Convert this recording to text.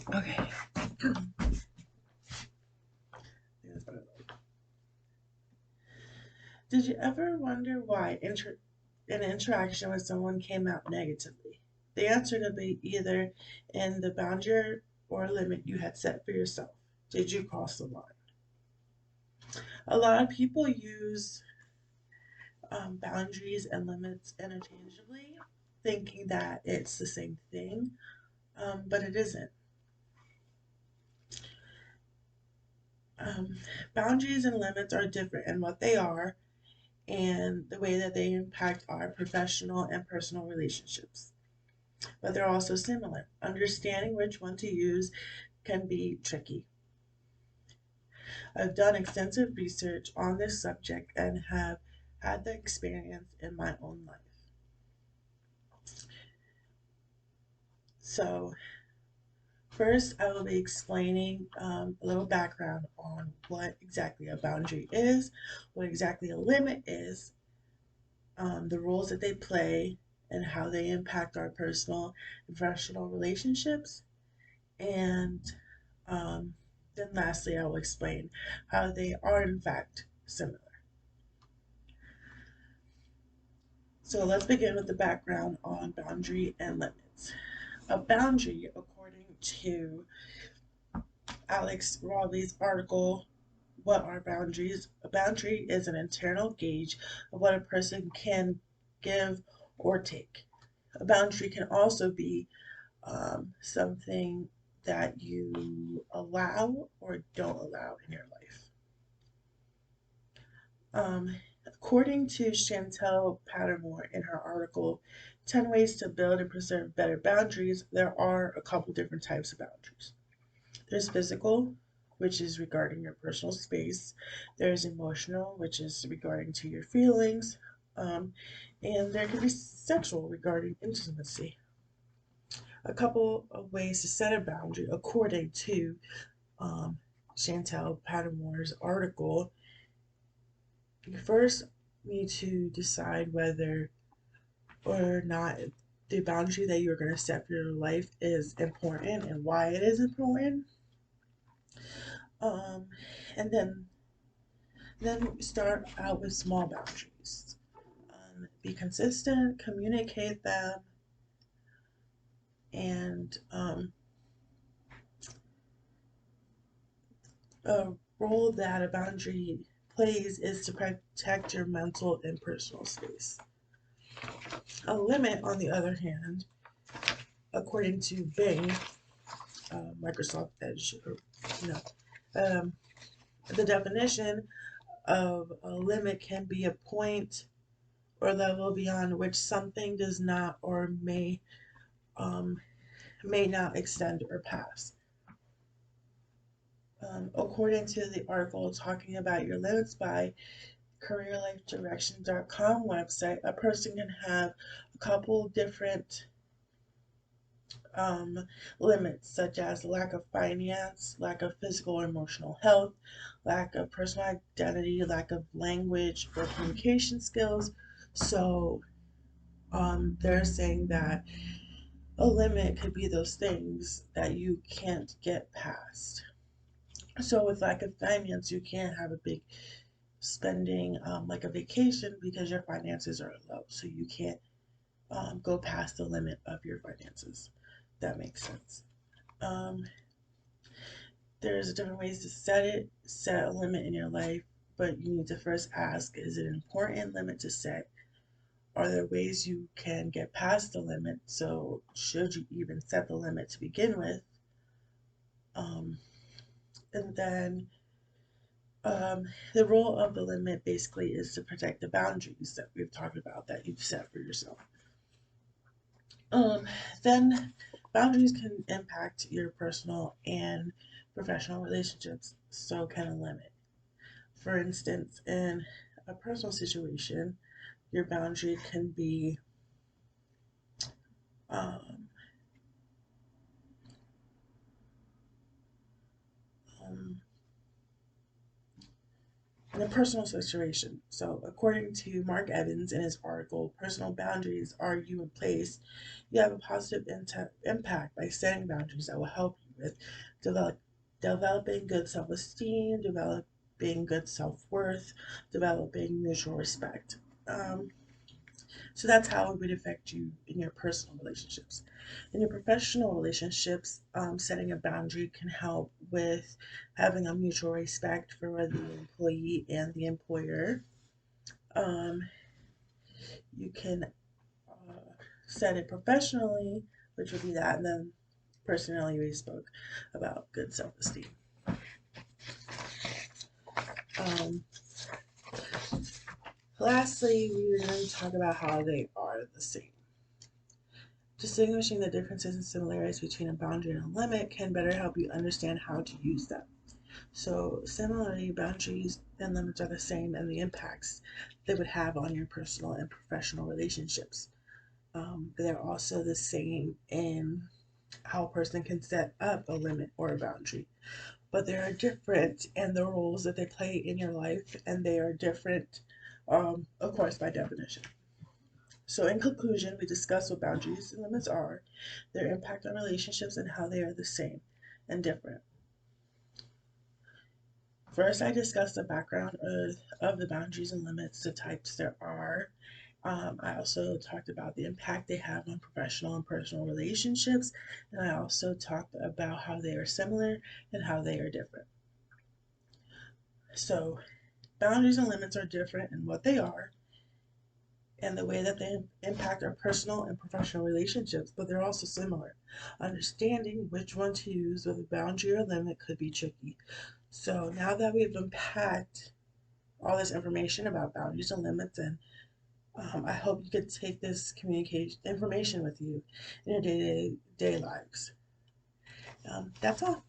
Okay. Did you ever wonder why an interaction with someone came out negatively? The answer could be either in the boundary or limit you had set for yourself. Did you cross the line? A lot of people use boundaries and limits interchangeably, thinking that it's the same thing, but it isn't. Um, Boundaries and limits are different in what they are and the way that they impact our professional and personal relationships. But they're also similar. Understanding which one to use can be tricky. I've done extensive research on this subject and have had the experience in my own life. So, first, I will be explaining a little background on what exactly a boundary is, what exactly a limit is, the roles that they play, and how they impact our personal and professional relationships. And then lastly, I will explain how they are in fact similar. So let's begin with the background on boundary and limits. A boundary, according to Alex Rawley's article, What Are Boundaries? A boundary is an internal gauge of what a person can give or take. A boundary can also be something that you allow or don't allow in your life. According to Chantel Pattermore in her article, 10 Ways to Build and Preserve Better Boundaries, there are a couple different types of boundaries. There's physical, which is regarding your personal space. There's emotional, which is regarding to your feelings. And there can be sexual regarding intimacy. A couple of ways to set a boundary according to um, Chantel Pattermore's article. You first need to decide whether or not the boundary that you're going to set for your life is important and why it is important. Um, and then start out with small boundaries. Be consistent, communicate them, and a role that a boundary plays is to protect your mental and personal space. A limit, on the other hand, according to Bing, Microsoft Edge, or, you know, um, the definition of a limit can be a point or level beyond which something does not or um, may not extend or pass. According to the article talking about your limits by careerlifedirection.com website, a person can have a couple different um, limits, such as lack of finance, lack of physical or emotional health, lack of personal identity, lack of language or communication skills. So they're saying that a limit could be those things that you can't get past. So with lack of finance, you can't have a big spending like a vacation because your finances are low. So you can't go past the limit of your finances. That makes sense. Um, there's different ways to set a limit in your life, but you need to first ask, is it an important limit to set? Are there ways you can get past the limit? So should you even set the limit to begin with? Um, and then the role of the limit basically is to protect the boundaries that we've talked about that you've set for yourself. Um, then boundaries can impact your personal and professional relationships. So can a limit. For instance, in a personal situation, your boundary can be um, um, in a personal situation. So, according to Mark Evans in his article, Personal Boundaries Are You in Place? You have a positive impact by setting boundaries that will help you with develop, developing good self esteem, developing good self worth, developing mutual respect. Um, so that's how it would affect you in your personal relationships. In your professional relationships, setting a boundary can help with having a mutual respect for the employee and the employer. Um, you can set it professionally, which would be that, and then personally, we spoke about good self esteem. Um, Lastly, we were going to talk about how they are the same. Distinguishing the differences and similarities between a boundary and a limit can better help you understand how to use them. So, similarly, boundaries and limits are the same and the impacts they would have on your personal and professional relationships. They're also the same in how a person can set up a limit or a boundary, but they are different in the roles that they play in your life, and they are different, of course, by definition. So, in conclusion, we discussed what boundaries and limits are, their impact on relationships, and how they are the same and different. First, I discussed the background of the boundaries and limits, the types there are. I also talked about the impact they have on professional and personal relationships, and I also talked about how they are similar and how they are different. So, boundaries and limits are different in what they are and the way that they impact our personal and professional relationships, but they're also similar. Understanding which one to use with a boundary or limit could be tricky. So, now that we've unpacked all this information about boundaries and limits, and I hope you could take this communication information with you in your day-to-day lives. That's all.